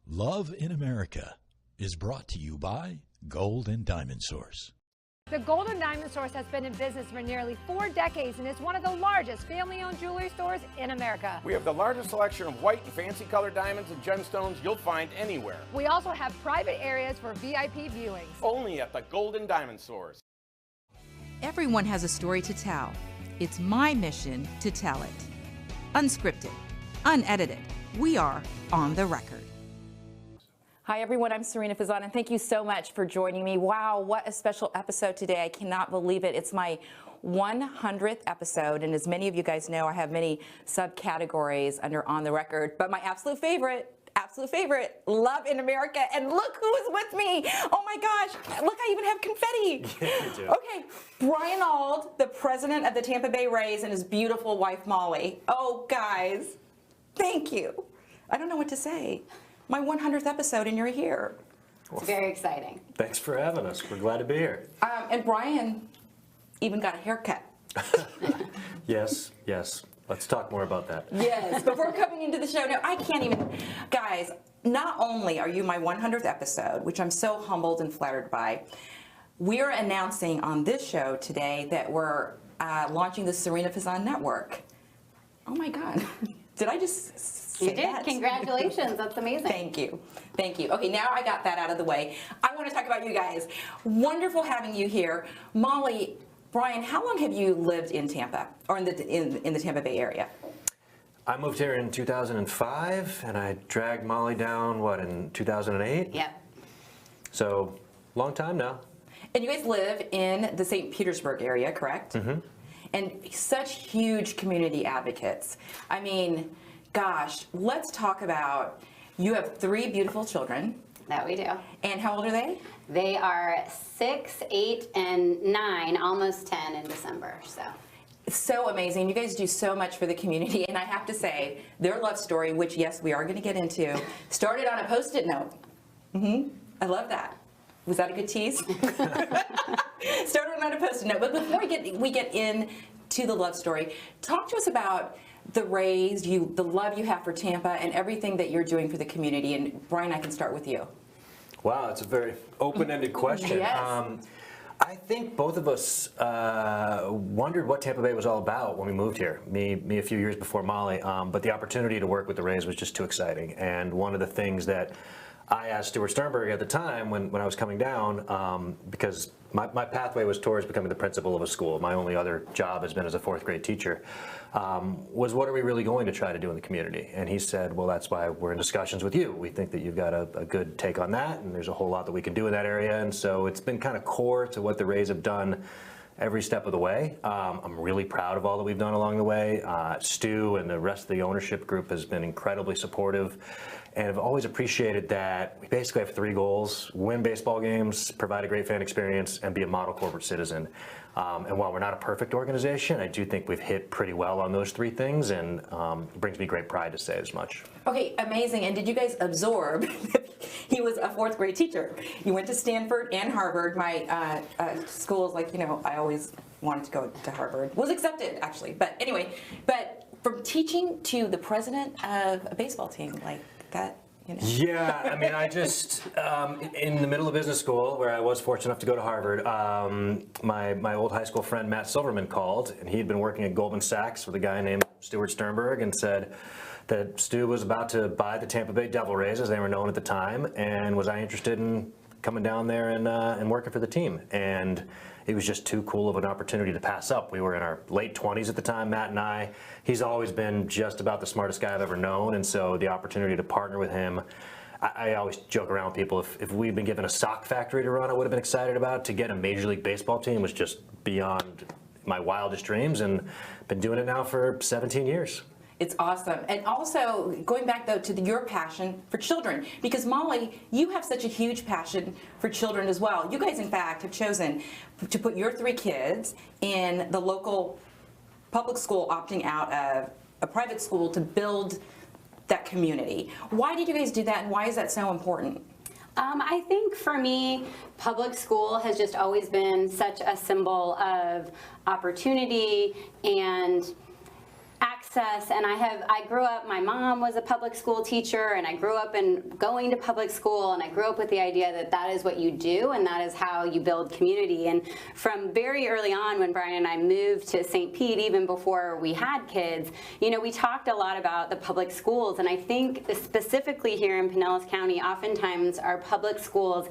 Love in America is brought to you by Gold and Diamond Source. The Gold and Diamond Source has been in business for nearly 4 decades and is one of the largest family-owned jewelry stores in America. We have the largest selection of white and fancy colored diamonds and gemstones you'll find anywhere. We also have private areas for VIP viewings. Only at the Gold and Diamond Source. Everyone has a story to tell. It's my mission to tell it. Unscripted, unedited. We are on the record. Hi everyone, I'm Serena Fazan, and thank you so much for joining me. Wow, what a special episode today. I cannot believe it. It's my 100th episode, and as many of you guys know, I have many subcategories under On the Record, but my absolute favorite, Love in America, and look who is with me. Oh my gosh, look, I even have confetti. Yeah, you do. Okay, Molly Auld, the president of the Tampa Bay Rays, and his beautiful wife, Molly. Oh guys, thank you. I don't know what to say. My 100th episode and you're here. It's very exciting. Thanks for having us. We're glad to be here. And Brian even got a haircut. Yes. Let's talk more about that. Yes, before coming into the show. No, I can't even. Guys, not only are you my 100th episode, which I'm so humbled and flattered by, we're announcing on this show today that we're launching the Serena Fazan Network. Oh my God. Did I just say You did. that? Congratulations. That's amazing. Thank you. Okay, now I got that out of the way. I want to talk about you guys. Wonderful having you here. Molly, Brian, how long have you lived in Tampa or in the Tampa Bay area? I moved here in 2005, and I dragged Molly down, in 2008? Yep. So, long time now. And you guys live in the St. Petersburg area, correct? Mm-hmm. And such huge community advocates. I mean, gosh, let's talk about, you have 3 beautiful children. That we do. And how old are they? They are 6, 8, and 9, almost 10 in December. So. It's so amazing. You guys do so much for the community. And I have to say, their love story, which, yes, we are going to get into, started on a Post-it note. I love that. Was that a good tease? Started on a Post-it note. But before we get into the love story, talk to us about the Rays, the love you have for Tampa, and everything that you're doing for the community. And Brian, I can start with you. Wow, it's a very open-ended question. Yes. I think both of us wondered what Tampa Bay was all about when we moved here. Me a few years before Molly, but the opportunity to work with the Rays was just too exciting. And one of the things that I asked Stuart Sternberg at the time when I was coming down, because my pathway was towards becoming the principal of a school. My only other job has been as a 4th grade teacher. Was what are we really going to try to do in the community? And he said, well, that's why we're in discussions with you. We think that you've got a good take on that, and there's a whole lot that we can do in that area. And so it's been kind of core to what the Rays have done every step of the way. I'm really proud of all that we've done along the way. Stu and the rest of the ownership group has been incredibly supportive. And I've always appreciated that we basically have 3 goals: win baseball games, provide a great fan experience, and be a model corporate citizen. And while we're not a perfect organization, I do think we've hit pretty well on those 3 things, and it brings me great pride to say as much. Okay, amazing. And did you guys absorb? He was a 4th grade teacher. You went to Stanford and Harvard. My school is I always wanted to go to Harvard. Was accepted, actually. But anyway, from teaching to the president of a baseball team, like that, Yeah, I mean, I just, in the middle of business school, where I was fortunate enough to go to Harvard, my old high school friend Matt Silverman called, and he had been working at Goldman Sachs with a guy named Stuart Sternberg, and said that Stu was about to buy the Tampa Bay Devil Rays, as they were known at the time, and was I interested in coming down there and working for the team. And it was just too cool of an opportunity to pass up. We were in our late 20s at the time, Matt and I. He's always been just about the smartest guy I've ever known, and so the opportunity to partner with him, I always joke around with people, if we'd been given a sock factory to run, I would have been excited about. To get a Major League Baseball team was just beyond my wildest dreams, and been doing it now for 17 years. It's awesome. And also, going back, though, to your passion for children, because Molly, you have such a huge passion for children as well. You guys, in fact, have chosen to put your 3 kids in the local public school, opting out of a private school to build that community. Why did you guys do that, and why is that so important? I think for me, public school has just always been such a symbol of opportunity and access access, and I grew up, my mom was a public school teacher, and I grew up in going to public school, and I grew up with the idea that that is what you do, and that is how you build community. And from very early on, when Brian and I moved to St. Pete, even before we had kids, you know, we talked a lot about the public schools, and I think specifically here in Pinellas County, oftentimes our public schools,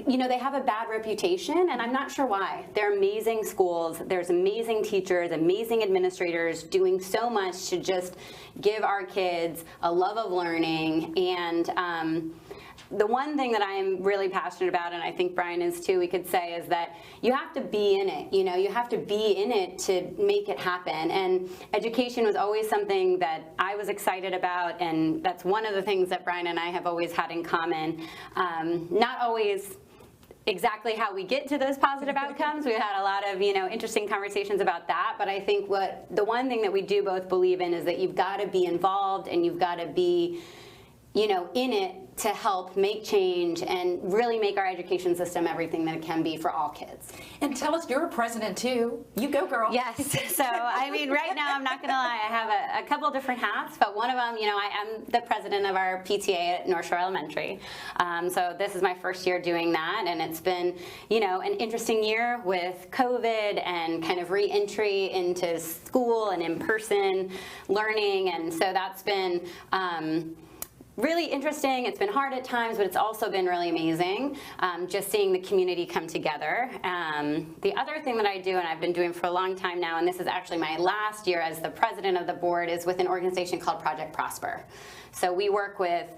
you know, they have a bad reputation, and I'm not sure why. They're amazing schools. There's amazing teachers, amazing administrators doing so much to just give our kids a love of learning. And the one thing that I am really passionate about, and I think Brian is too, we could say, is that you have to be in it. You know, you have to be in it to make it happen. And education was always something that I was excited about, and that's one of the things that Brian and I have always had in common. Not always exactly how we get to those positive outcomes. We've had a lot of, you know, interesting conversations about that, but I think the one thing that we do both believe in is that you've got to be involved, and you've got to be, you know, in it to help make change and really make our education system everything that it can be for all kids. And tell us, you're a president too. You go, girl. Yes. So, I mean, right now, I'm not going to lie, I have a couple of different hats, but one of them, you know, I am the president of our PTA at North Shore Elementary. So this is my first year doing that, and it's been, you know, an interesting year with COVID and kind of re-entry into school and in-person learning, and so that's been really interesting. It's been hard at times, but it's also been really amazing, just seeing the community come together. The other thing that I do, and I've been doing for a long time now, and this is actually my last year as the president of the board, is with an organization called Project Prosper. So we work with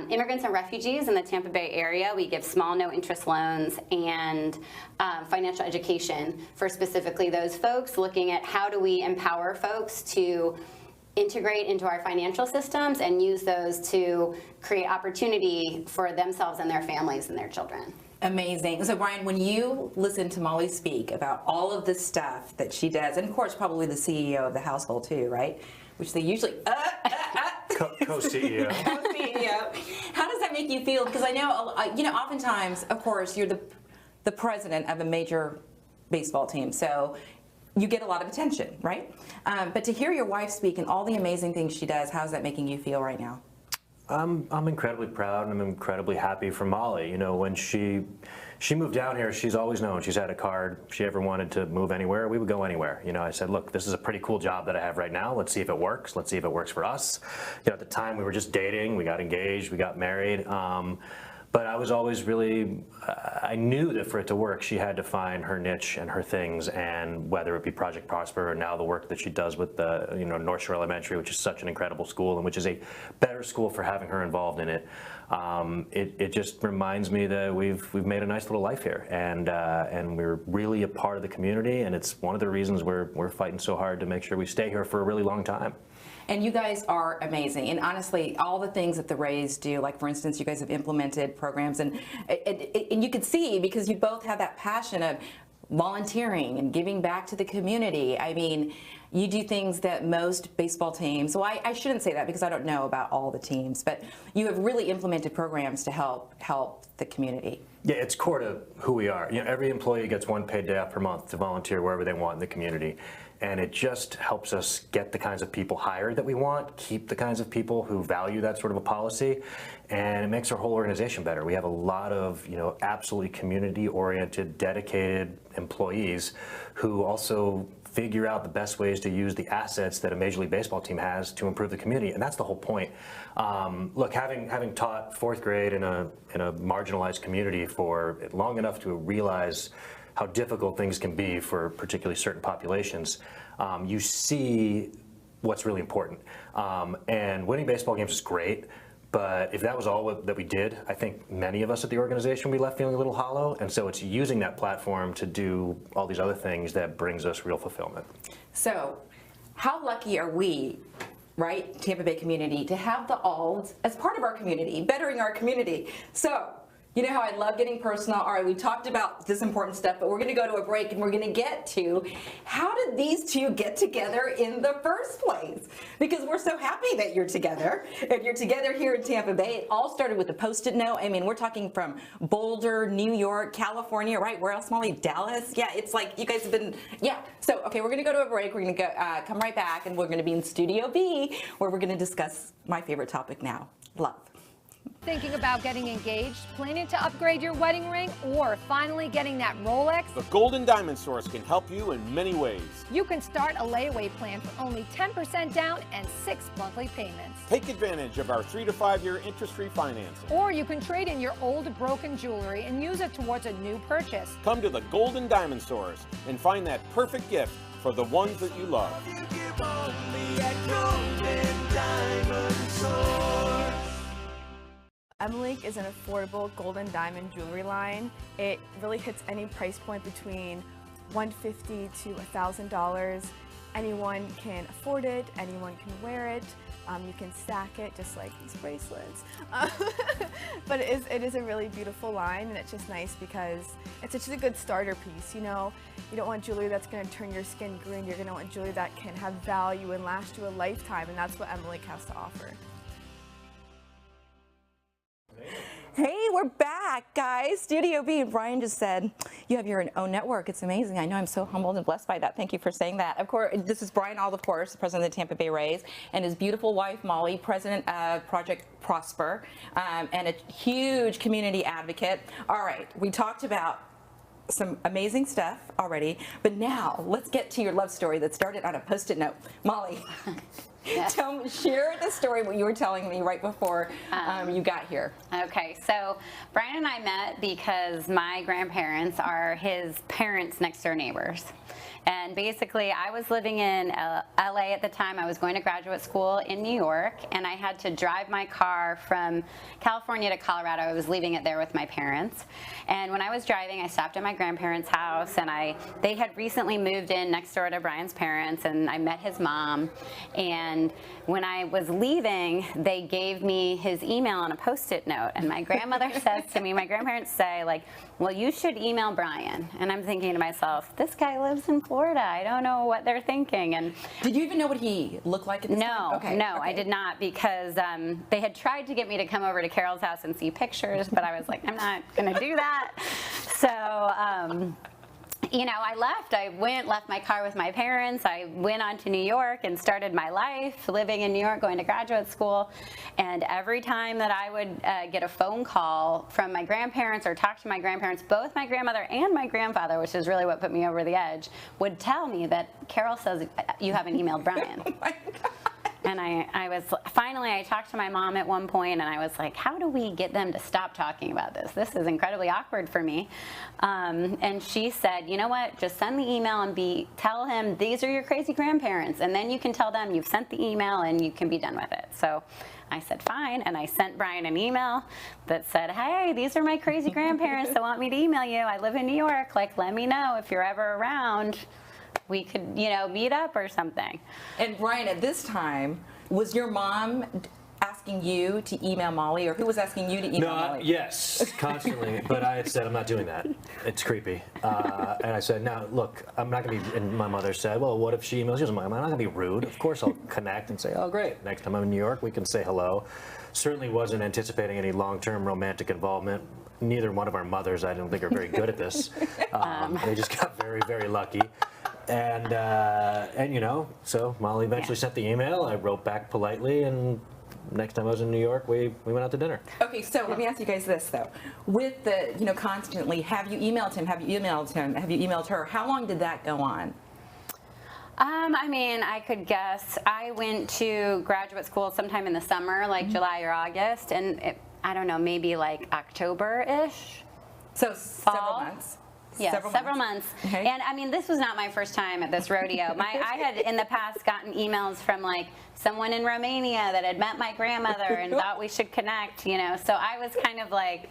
immigrants and refugees in the Tampa Bay area. We give small, no-interest loans and financial education for specifically those folks, looking at how do we empower folks to integrate into our financial systems and use those to create opportunity for themselves and their families and their children. Amazing. So Brian, when you listen to Molly speak about all of this stuff that she does, and of course probably the CEO of the household too, right? Which they usually Co-CEO. Co-CEO. How does that make you feel? Because I know, you know, oftentimes, of course, you're the president of a major baseball team, so you get a lot of attention, right? But to hear your wife speak and all the amazing things she does, how's that making you feel right now? I'm incredibly proud, and I'm incredibly happy for Molly. You know, when she moved down here, she's always known, she's had a card. If she ever wanted to move anywhere, we would go anywhere. You know, I said, look, this is a pretty cool job that I have right now. Let's see if it works. Let's see if it works for us. You know, at the time we were just dating, we got engaged, we got married. But I was always really, I knew that for it to work, she had to find her niche and her things, and whether it be Project Prosper or now the work that she does with the, you know, North Shore Elementary, which is such an incredible school and which is a better school for having her involved in it. It just reminds me that we've made a nice little life here, and we're really a part of the community, and it's one of the reasons we're fighting so hard to make sure we stay here for a really long time. And you guys are amazing. And honestly, all the things that the Rays do, like for instance, you guys have implemented programs, and you could see, because you both have that passion of volunteering and giving back to the community. I mean, you do things that most baseball teams, well, I shouldn't say that because I don't know about all the teams, but you have really implemented programs to help the community. Yeah, it's core to who we are. You know, every employee gets one paid day off per month to volunteer wherever they want in the community. And it just helps us get the kinds of people hired that we want, keep the kinds of people who value that sort of a policy, and it makes our whole organization better. We have a lot of, you know, absolutely community-oriented, dedicated employees who also figure out the best ways to use the assets that a Major League Baseball team has to improve the community, and that's the whole point. Look, having taught fourth grade in a marginalized community for long enough to realize how difficult things can be for particularly certain populations, you see what's really important. And winning baseball games is great, but if that was all that we did, I think many of us at the organization would be left feeling a little hollow, and so it's using that platform to do all these other things that brings us real fulfillment. So, how lucky are we, right, Tampa Bay community, to have the Aulds as part of our community, bettering our community. So, You know how I love getting personal. All right, we talked about this important stuff, but we're going to go to a break and we're going to get to how did these two get together in the first place? Because we're so happy that you're together, and you're together here in Tampa Bay. It all started with a Post-it note. I mean, we're talking from Boulder, New York, California, right? Where else, Molly? Dallas? Yeah, it's like you guys have been, yeah. So, okay, we're going to go to a break. We're going to go come right back, and we're going to be in Studio B, where we're going to discuss my favorite topic now, love. Thinking about getting engaged, planning to upgrade your wedding ring, or finally getting that Rolex? The Gold and Diamond Source can help you in many ways. You can start a layaway plan for only 10% down and 6 monthly payments. Take advantage of our 3 to 5 year interest-free financing. Or you can trade in your old broken jewelry and use it towards a new purchase. Come to the Gold and Diamond Source and find that perfect gift for the ones that you love. Emily is an affordable gold and diamond jewelry line. It really hits any price point between $150 to $1,000. Anyone can afford it, anyone can wear it. You can stack it just like these bracelets. But it is a really beautiful line, and it's just nice because it's such a good starter piece. You know, you don't want jewelry that's going to turn your skin green. You're going to want jewelry that can have value and last you a lifetime, and that's what Emily has to offer. Hey, we're back, guys. Studio B. Brian just said you have your own network. It's amazing. I know. I'm so humbled and blessed by that. Thank you for saying that. Of course, this is Brian Auld, of course, the president of the Tampa Bay Rays, and his beautiful wife, Molly, president of Project Prosper, and a huge community advocate. All right, we talked about some amazing stuff already, but now let's get to your love story that started on a Post-it note. Molly. Yes. Share the story what you were telling me right before you got here. Okay, so Brian and I met because my grandparents are his parents' next door neighbors. And basically, I was living in LA at the time. I was going to graduate school in New York, and I had to drive my car from California to Colorado. I was leaving it there with my parents. And when I was driving, I stopped at my grandparents' house, and they had recently moved in next door to Brian's parents, and I met his mom. And when I was leaving, they gave me his email on a Post-it note. And my grandmother says to me, my grandparents say, like, well, you should email Brian. And I'm thinking to myself, this guy lives in Florida. I don't know what they're thinking. And did you even know what he looked like at this time? Okay. No, I did not, because they had tried to get me to come over to Carol's house and see pictures, but I was like, I'm not going to do that. So, you know, I left. Left my car with my parents. I went on to New York and started my life living in New York, going to graduate school. And every time that I would get a phone call from my grandparents or talk to my grandparents, both my grandmother and my grandfather, which is really what put me over the edge, would tell me that Carol says you haven't emailed Brian. Oh my God. And I talked to my mom at one point, and I was like, how do we get them to stop talking about this? This is incredibly awkward for me. And she said, you know what, just send the email and tell him these are your crazy grandparents, and then you can tell them you've sent the email and you can be done with it. So I said, fine, and I sent Brian an email that said, hey, these are my crazy grandparents that want me to email you. I live in New York, like, let me know if you're ever around. We could, you know, meet up or something. And Brian, at this time, was your mom asking you to email Molly, or who was asking you to email Molly? Yes, constantly. But I had said, I'm not doing that. It's creepy. And I said, now, look, I'm not going to be, and my mother said, well, what if she emails you? I'm not going to be rude. Of course I'll connect and say, oh, great. Next time I'm in New York, we can say hello. Certainly wasn't anticipating any long-term romantic involvement. Neither one of our mothers, I don't think, are very good at this. They just got very, very lucky. And you know, so Molly eventually sent the email. I wrote back politely, and next time I was in New York, we went out to dinner. Okay, so let me ask you guys this though: with the, you know, constantly, have you emailed him? Have you emailed him? Have you emailed her? How long did that go on? I mean, I could guess. I went to graduate school sometime in the summer, like July or August, and I don't know, maybe like October-ish. So several months. Yeah, several months. Okay. And I mean, this was not my first time at this rodeo. I had in the past gotten emails from like someone in Romania that had met my grandmother and thought we should connect, you know. So I was kind of like,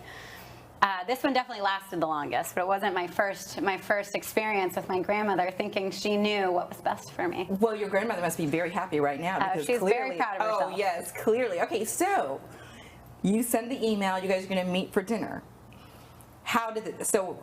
this one definitely lasted the longest, but it wasn't my first experience with my grandmother thinking she knew what was best for me. Well, your grandmother must be very happy right now. Because she's clearly, very proud of herself. Oh, yes, clearly. Okay, so you send the email. You guys are going to meet for dinner. So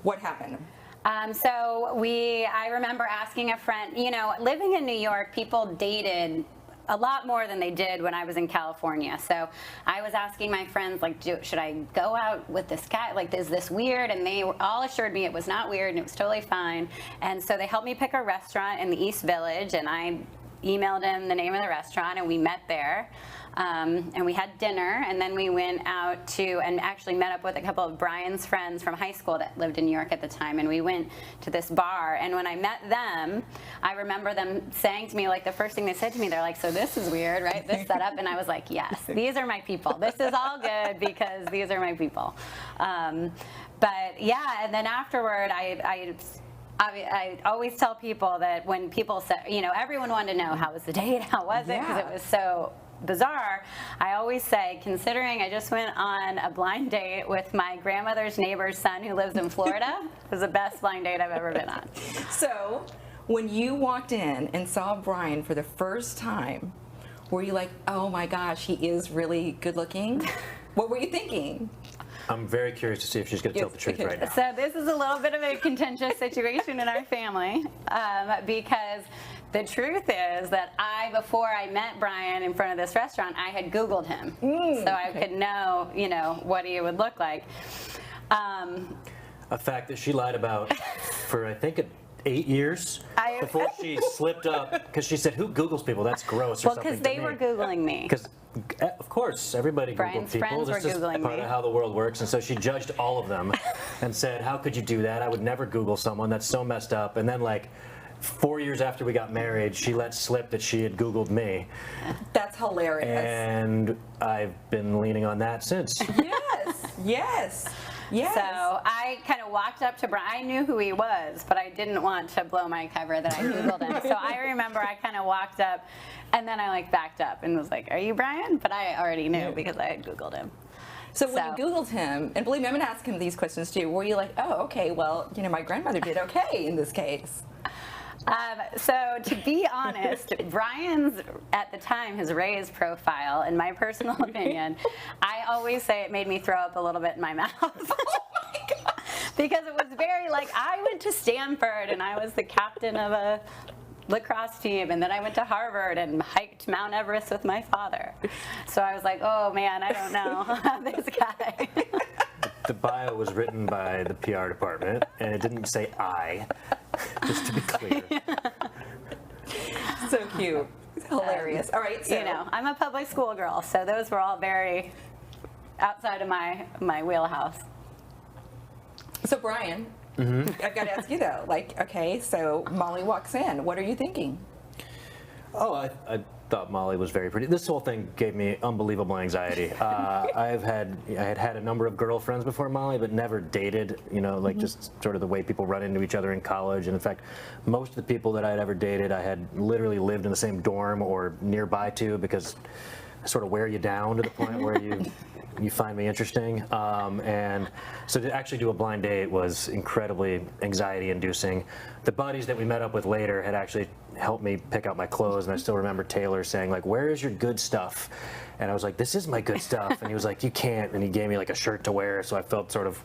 what happened? I remember asking a friend, living in New York, people dated a lot more than they did when I was in California. So I was asking my friends, like, should I go out with this guy? Like, is this weird? And they all assured me it was not weird and it was totally fine. And so they helped me pick a restaurant in the East Village, and I emailed him the name of the restaurant, and we met there. And we had dinner, and then we went out to and actually met up with a couple of Brian's friends from high school that lived in New York at the time, and we went to this bar. And when I met them, I remember them saying to me, like, the first thing they said to me, they're like, so this is weird, right, this setup? And I was like, yes, these are my people. This is all good because these are my people. But yeah, and then afterward, I always tell people that when people say, everyone wanted to know how was the date, how was it, because it was so bizarre. I always say, considering I just went on a blind date with my grandmother's neighbor's son who lives in Florida, it was the best blind date I've ever been on. So when you walked in and saw Brian for the first time, were you like, oh my gosh, he is really good looking? What were you thinking? I'm very curious to see if she's going to tell the truth right now. So this is a little bit of a contentious situation in our family because the truth is that before I met Brian in front of this restaurant, I had Googled him so I could know, what he would look like. A fact that she lied about for, I think, 8 years before she slipped up, because she said, who Googles people? That's gross. Well, because they were Googling me. Because, of course, everybody Brian's Googled people. Friends This were is Googling part me. of how the world works. And so she judged all of them and said, how could you do that? I would never Google someone. That's so messed up. And then, 4 years after we got married, she let slip that she had Googled me. That's hilarious. And I've been leaning on that since. Yes. So I kind of walked up to Brian. I knew who he was, but I didn't want to blow my cover that I Googled him. So I remember I kind of walked up, and then I backed up and was like, are you Brian? But I already knew because I had Googled him. So when you Googled him, and believe me, I'm going to ask him these questions too, were you like, oh, okay, well, my grandmother did okay in this case? So to be honest, Brian's, at the time, his Rays profile, in my personal opinion, I always say it made me throw up a little bit in my mouth. Oh my God. Because it was very I went to Stanford and I was the captain of a lacrosse team, and then I went to Harvard and hiked Mount Everest with my father. So I was like, oh man, I don't know this guy. The bio was written by the PR department, and it didn't say I, just to be clear. So cute. Hilarious. All right, so. I'm a public school girl, so those were all very outside of my wheelhouse. So Brian, I've got to ask you though, okay, so Molly walks in. What are you thinking? Oh, I thought Molly was very pretty. This whole thing gave me unbelievable anxiety. I had had a number of girlfriends before Molly, but never dated, just sort of the way people run into each other in college. And in fact, most of the people that I had ever dated, I had literally lived in the same dorm or nearby to, because I sort of wear you down to the point where you find me interesting. And so to actually do a blind date was incredibly anxiety-inducing. The buddies that we met up with later had actually helped me pick out my clothes, and I still remember Taylor saying, where is your good stuff? And I was like, this is my good stuff. And he was like, you can't. And he gave me a shirt to wear, so I felt sort of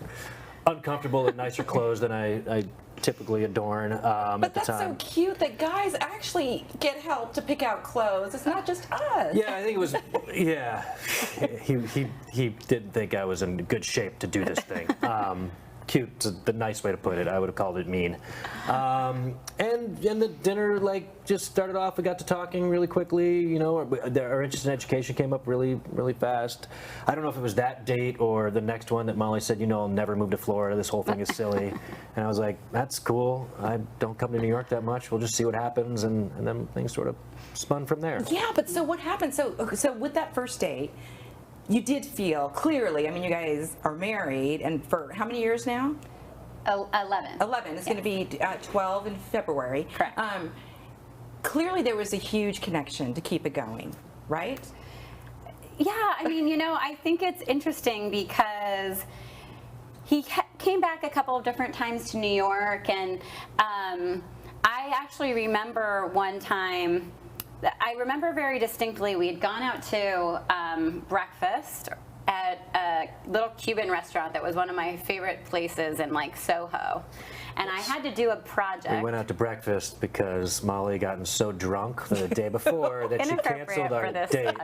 uncomfortable in nicer clothes than I typically adorn at the time. But that's so cute that guys actually get help to pick out clothes. It's not just us. Yeah, I think it was, he didn't think I was in good shape to do this thing. Cute, the nice way to put it. I would have called it mean. And the dinner just started off. We got to talking really quickly. Our interest in education came up really, really fast. I don't know if it was that date or the next one that Molly said, I'll never move to Florida. This whole thing is silly. And I was like, that's cool. I don't come to New York that much. We'll just see what happens. And then things sort of spun from there. Yeah, but so what happened? So with that first date, you did feel clearly, you guys are married, and for how many years now? 11. 11. It's going to be 12 in February. Correct. Clearly there was a huge connection to keep it going, right? Yeah, I think it's interesting because he came back a couple of different times to New York, and I actually remember one time, I remember very distinctly, we had gone out to breakfast at a little Cuban restaurant that was one of my favorite places in like Soho. And I had to do a project. We went out to breakfast because Molly gotten so drunk the day before that she canceled our date.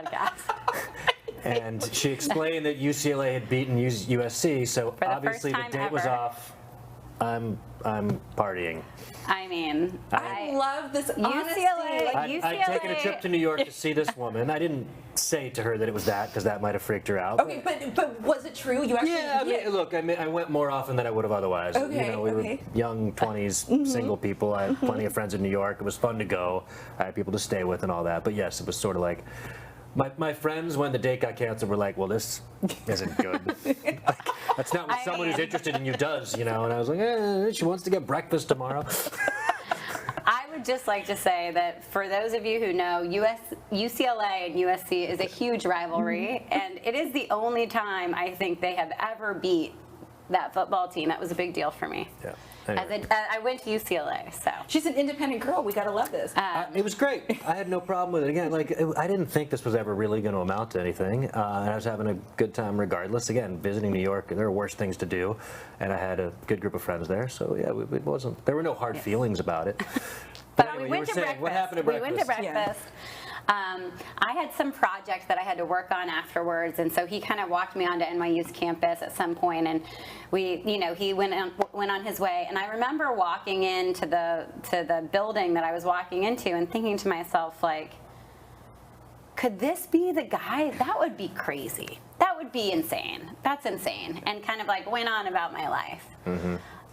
And she explained that UCLA had beaten USC, so obviously the date was off. I'm partying. I mean, I love this honesty. I'd taken a trip to New York to see this woman. I didn't say to her that it was that because that might have freaked her out. Okay, but was it true? You actually? Yeah, I mean, look, I went more often than I would have otherwise. Okay, you know, we were young 20s, single people. I had plenty of friends in New York. It was fun to go. I had people to stay with and all that. But yes, it was sort of like. My friends, when the date got canceled, were like, well, this isn't good. Like, that's not what someone who's interested in you does, you know? And I was like, she wants to get breakfast tomorrow. I would just like to say that for those of you who know, UCLA and USC is a huge rivalry, and it is the only time I think they have ever beat that football team. That was a big deal for me. Yeah. Anyway. I went to UCLA, so. She's an independent girl. We gotta love this. It was great. I had no problem with it. Again, I didn't think this was ever really going to amount to anything. And I was having a good time regardless. Again, visiting New York, there are worse things to do. And I had a good group of friends there. So yeah, it wasn't. There were no hard feelings about it. But anyway, we went to breakfast. What happened at breakfast? We went to breakfast. I had some project that I had to work on afterwards, and so he kind of walked me onto NYU's campus at some point, and he went on his way. And I remember walking into the building that I was walking into and thinking to myself, like, could this be the guy? That would be crazy. That would be insane. That's insane. And kind of like went on about my life.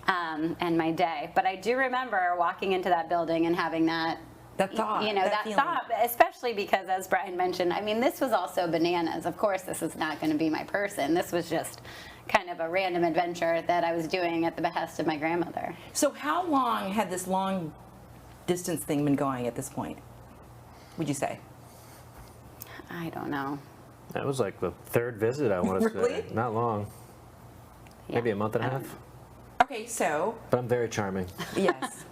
And my day. But I do remember walking into that building and having that thought. That thought, especially because, as Brian mentioned, I mean, this was also bananas. Of course, this is not going to be my person. This was just kind of a random adventure that I was doing at the behest of my grandmother. So how long had this long distance thing been going at this point, would you say? I don't know. That was like the third visit, I want to say. Not long. Yeah. Maybe a month and a half. Okay, so. But I'm very charming.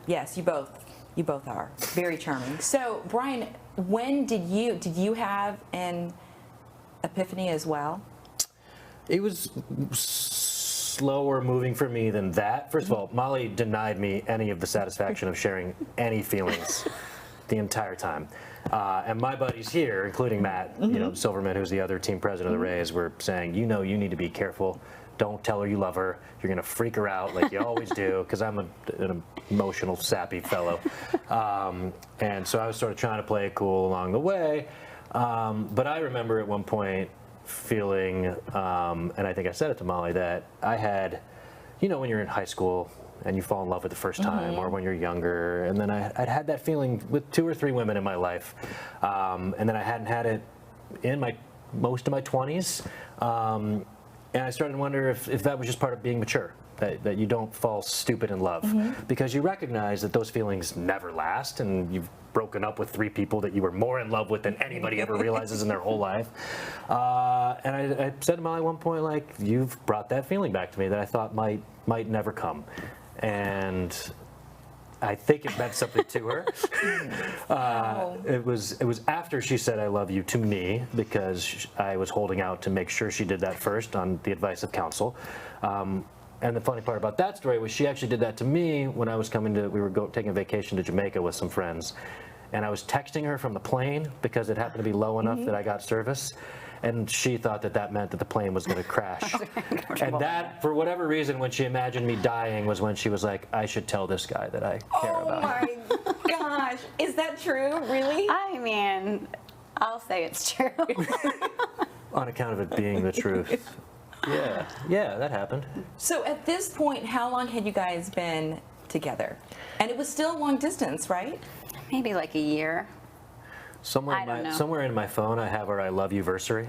Yes, you both are very charming. So, Brian, when did you have an epiphany as well? It was slower moving for me than that. First of all, Molly denied me any of the satisfaction of sharing any feelings the entire time. And my buddies here, including Matt, Silverman, who's the other team president of the Rays, were saying, you need to be careful. Don't tell her you love her. You're going to freak her out like you always do, because I'm an emotional, sappy fellow. And so I was sort of trying to play it cool along the way. But I remember at one point feeling, and I think I said it to Molly, that I had, when you're in high school and you fall in love for the first time, or when you're younger, and then I'd had that feeling with 2 or 3 women in my life, and then I hadn't had it in most of my 20s. And I started to wonder if that was just part of being mature, that you don't fall stupid in love, because you recognize that those feelings never last, and you've broken up with 3 people that you were more in love with than anybody ever realizes in their whole life. And I said to Molly at one point, like, you've brought that feeling back to me that I thought might never come. And I think it meant something to her. It was after she said I love you to me, because I was holding out to make sure she did that first on the advice of counsel. And the funny part about that story was she actually did that to me when I was we were taking a vacation to Jamaica with some friends. And I was texting her from the plane because it happened to be low enough that I got service. And she thought that meant that the plane was going to crash. And that, for whatever reason, when she imagined me dying, was when she was like, I should tell this guy that I care about. Oh my gosh. Is that true? Really? I mean, I'll say it's true. On account of it being the truth. Yeah, that happened. So at this point, how long had you guys been together? And it was still long distance, right? Maybe like a year. Somewhere in my phone, I have our "I love you"versary,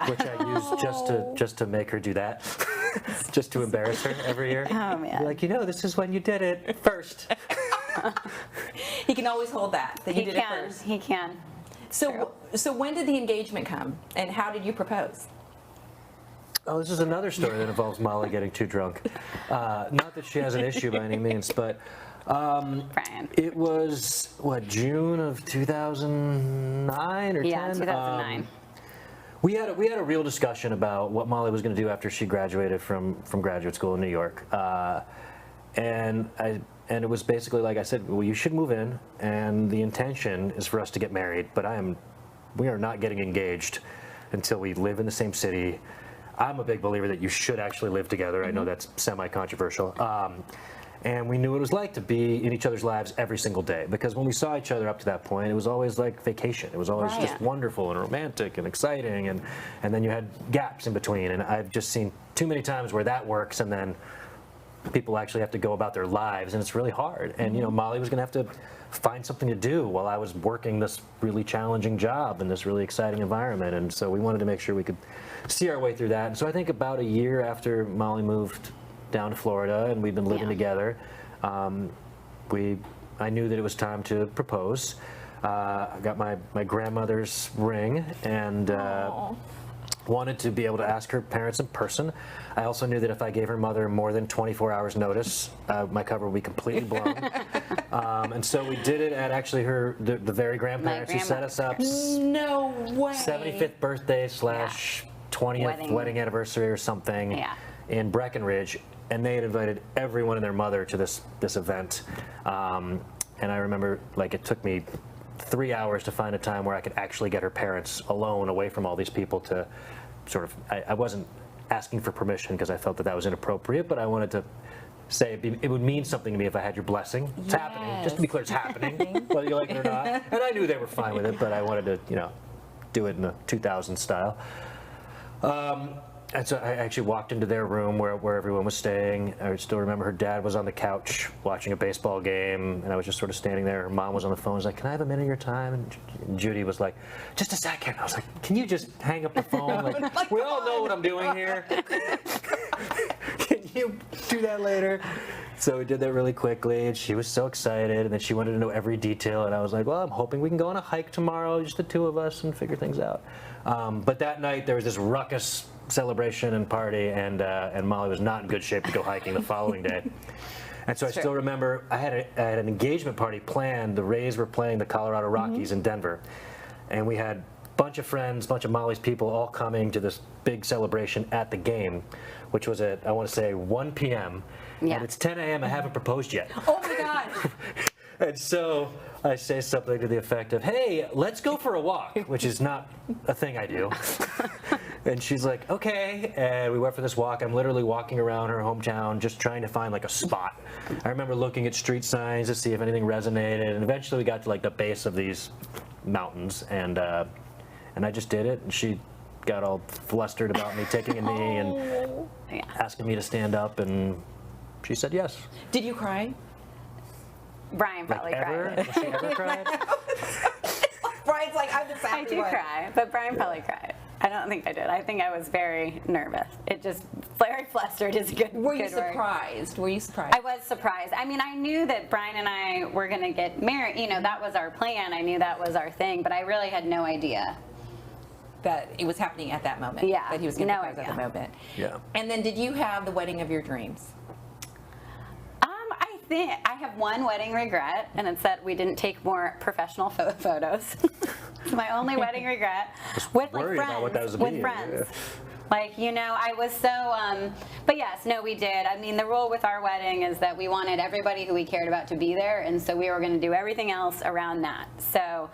which I use just to make her do that, just to embarrass her every year. Oh man! Like, this is when you did it first. He can always hold that you did it first. He can. So when did the engagement come, and how did you propose? Oh, this is another story that involves Molly getting too drunk. Not that she has an issue by any means, but. Brian. It was, June of 2009 or 10? Yeah, 2009. We had a real discussion about what Molly was going to do after she graduated from graduate school in New York, and it was basically like I said, well, you should move in, and the intention is for us to get married, but we are not getting engaged until we live in the same city. I'm a big believer that you should actually live together. I know that's semi-controversial. And we knew what it was like to be in each other's lives every single day, because when we saw each other up to that point, it was always like vacation. It was always just wonderful and romantic and exciting, and then you had gaps in between. And I've just seen too many times where that works, and then people actually have to go about their lives, and it's really hard. And Molly was going to have to find something to do while I was working this really challenging job in this really exciting environment. And so we wanted to make sure we could see our way through that. And so I think about a year after Molly moved down to Florida and we've been living together, I knew that it was time to propose. I got my grandmother's ring and wanted to be able to ask her parents in person. I also knew that if I gave her mother more than 24 hours notice, my cover would be completely blown. And so we did it at actually the very grandparents who set us up. No way. 75th birthday / 20th wedding anniversary or something in Breckenridge. And they had invited everyone and their mother to this event. And I remember, like, it took me 3 hours to find a time where I could actually get her parents alone, away from all these people, to sort of, I wasn't asking for permission because I felt that was inappropriate, but I wanted to say it would mean something to me if I had your blessing. It's happening. Just to be clear, it's happening, whether you like it or not. And I knew they were fine with it, but I wanted to, do it in the 2000s style. And so I actually walked into their room where everyone was staying. I still remember her dad was on the couch watching a baseball game, and I was just sort of standing there. Her mom was on the phone. I was like, "Can I have a minute of your time?" And Judy was like, "Just a second." I was like, "Can you just hang up the phone? Like, we all know what I'm doing here. Can you do that later?" So we did that really quickly, and she was so excited, and then she wanted to know every detail, and I was like, "Well, I'm hoping we can go on a hike tomorrow, just the two of us, and figure things out." But that night there was this ruckus celebration and party, and Molly was not in good shape to go hiking the following day. And so I still remember I had an engagement party planned. The Rays were playing the Colorado Rockies in Denver, and we had a bunch of friends, a bunch of Molly's people all coming to this big celebration at the game, which was at, I want to say, 1 p.m. And it's 10 a.m. I haven't proposed yet. Oh my God. And so I say something to the effect of, "Hey, let's go for a walk," which is not a thing I do. And she's like, "Okay." And we went for this walk. I'm literally walking around her hometown just trying to find like a spot. I remember looking at street signs to see if anything resonated. And eventually we got to like the base of these mountains. And I just did it. And she got all flustered about me taking a knee and asking me to stand up. And she said yes. Did you cry? Brian probably cried. Has she ever cried? Brian's like, I'm the I sappy do one. cry, but Brian probably cried. I don't think I did. I think I was very nervous. It just, very flustered is a good Were you good word. surprised? Were you surprised? I was surprised. I mean, I knew that Brian and I were going to get married. That was our plan. I knew that was our thing, but I really had no idea. That it was happening at that moment. Yeah, That he was going to no propose at the idea. moment. Yeah. And then did you have the wedding of your dreams? I think I have one wedding regret, and it's that we didn't take more professional photos. It's my only wedding regret. With like worried friends. about what that was with being, friends. yeah. Like, I was so, but yes, no, we did. I mean, the rule with our wedding is that we wanted everybody who we cared about to be there, and so we were going to do everything else around that. So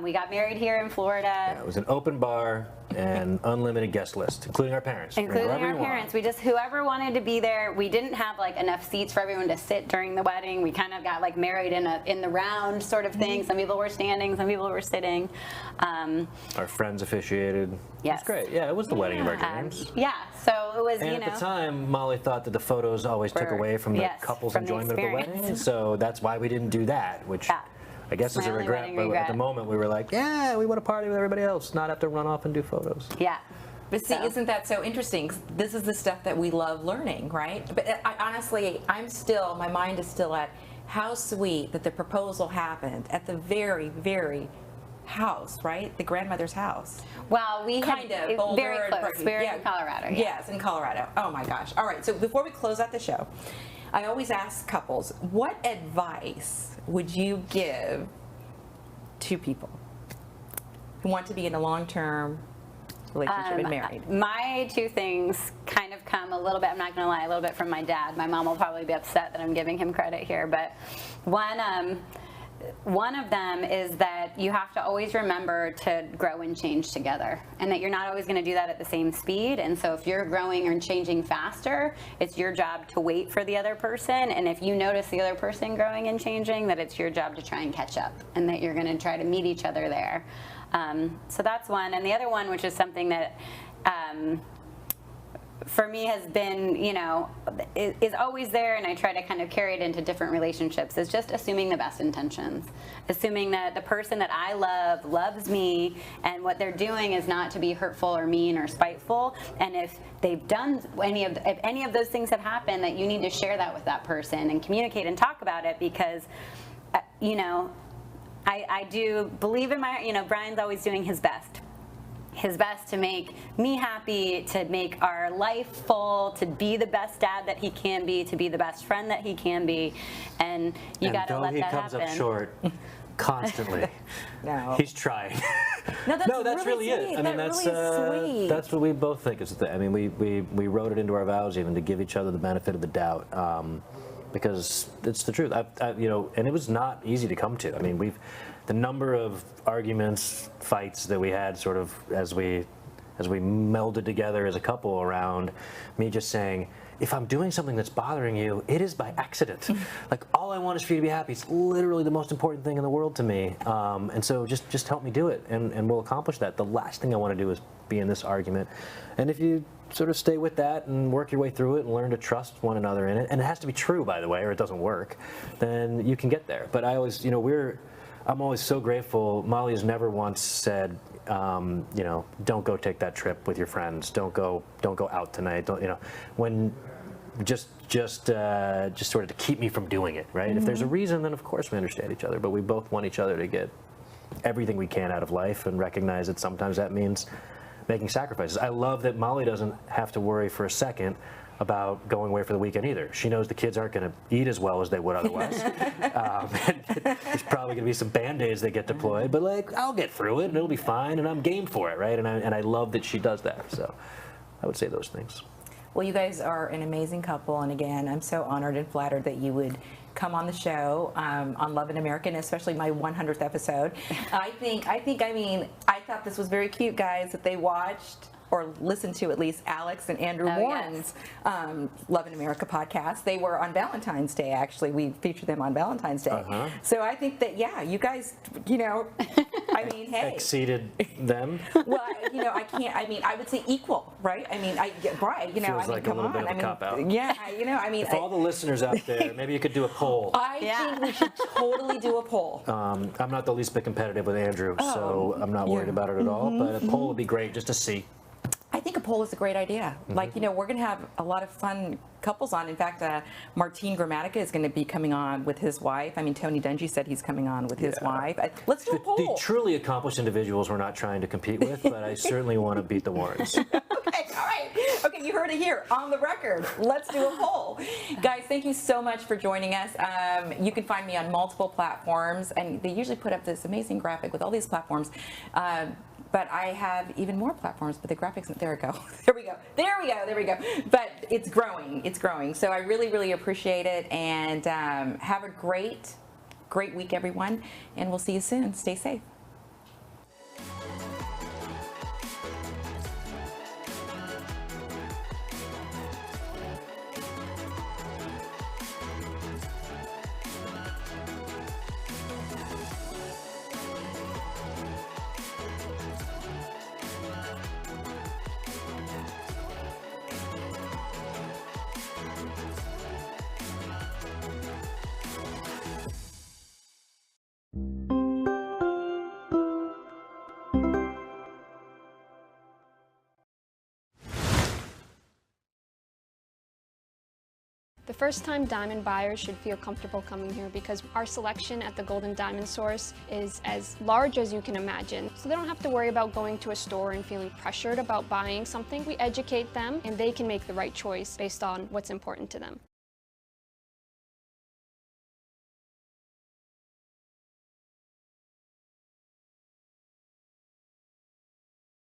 we got married here in Florida. Yeah, it was an open bar and unlimited guest list, including our parents. Including Wherever our you want. parents. We just, whoever wanted to be there. We didn't have like enough seats for everyone to sit during the wedding. We kind of got like married in the round sort of thing. Some people were standing, some people were sitting. Our friends officiated. Yes. It was great. Yeah, it was the wedding of our dreams. Yeah, so it was, And at the time, Molly thought that the photos always took away from the yes, couple's from the enjoyment of the experience. wedding, so that's why we didn't do that, which Yeah. I guess is My a only regret, wedding but at regret. the moment we were like, yeah, we want to party with everybody else, not have to run off and do photos. Yeah. But see, isn't that so interesting? 'Cause this is the stuff that we love learning, right? But honestly, my mind is still at how sweet that the proposal happened at the very, very house, right? The grandmother's house. Well, we Kind had of Boulder very and close. Berkeley. We were Yeah. in Colorado. Yeah. Yes, in Colorado. Oh my gosh. All right, so before we close out the show, I always ask couples, what advice would you give to people who want to be in a long-term relationship and married? My two things kind of come a little bit, I'm not going to lie, a little bit from my dad. My mom will probably be upset that I'm giving him credit here, but one of them is that you have to always remember to grow and change together, and that you're not always going to do that at the same speed. And so if you're growing or changing faster, it's your job to wait for the other person. And if you notice the other person growing and changing, that it's your job to try and catch up, and that you're going to try to meet each other there. So that's one. And the other one, which is something that for me has been, is always there, and I try to kind of carry it into different relationships, is just assuming the best intentions. Assuming that the person that I love loves me, and what they're doing is not to be hurtful or mean or spiteful. And if they've done if any of those things have happened, that you need to share that with that person and communicate and talk about it, because, I do believe in Brian's always doing his best to make me happy, to make our life full, to be the best dad that he can be, to be the best friend that he can be, and you got to let that happen. Though he comes up short constantly. No. He's trying. No, that's really sweet. it. I mean, that's really sweet. That's what we both think is the thing. I mean, we wrote it into our vows even to give each other the benefit of the doubt, because it's the truth. And it was not easy to come to. I mean, the number of arguments, fights that we had sort of as we melded together as a couple around me just saying, if I'm doing something that's bothering you, it is by accident. Like, all I want is for you to be happy. It's literally the most important thing in the world to me. And so just help me do it, and we'll accomplish that. The last thing I want to do is be in this argument. And if you sort of stay with that and work your way through it and learn to trust one another in it, and it has to be true, by the way, or it doesn't work, then you can get there. But I always, I'm always so grateful. Molly has never once said, don't go take that trip with your friends. Don't go out tonight. When just sort of to keep me from doing it, right? Mm-hmm. If there's a reason, then of course we understand each other. But we both want each other to get everything we can out of life, and recognize that sometimes that means making sacrifices. I love that Molly doesn't have to worry for a second about going away for the weekend either. She knows the kids aren't going to eat as well as they would otherwise. There's probably going to be some Band-Aids that get deployed, but I'll get through it and it'll be fine, and I'm game for it, right? And I love that she does that. So I would say those things. Well, you guys are an amazing couple, and again, I'm so honored and flattered that you would come on the show on Love in America, and especially my 100th episode. I thought this was very cute, guys, that they watched or listened to, at least, Alex and Andrew Warren's Love in America podcast. They were on Valentine's Day, actually. We featured them on Valentine's Day. Uh-huh. So I think that, you guys, hey. Exceeded them? Well, I would say equal, right? Feels like a little bit of a cop-out. Yeah, If all the listeners out there, maybe you could do a poll. I think we should totally do a poll. I'm not the least bit competitive with Andrew, so I'm not worried about it at all, but a poll would be great just to see. I think a poll is a great idea. Mm-hmm. We're going to have a lot of fun couples on. In fact, Martin Gramatica is going to be coming on with his wife. Tony Dungy said he's coming on with his wife. Let's do a poll. The truly accomplished individuals we're not trying to compete with, but I certainly want to beat the Warrens. Okay, all right. Okay, you heard it here on the record. Let's do a poll. Guys, thank you so much for joining us. You can find me on multiple platforms, and they usually put up this amazing graphic with all these platforms. But I have even more platforms, but the graphics, there we go. There we go. But it's growing. So I really, really appreciate it. And have a great week, everyone. And we'll see you soon. Stay safe. The first-time diamond buyers should feel comfortable coming here because our selection at the Golden Diamond Source is as large as you can imagine. So they don't have to worry about going to a store and feeling pressured about buying something. We educate them and they can make the right choice based on what's important to them.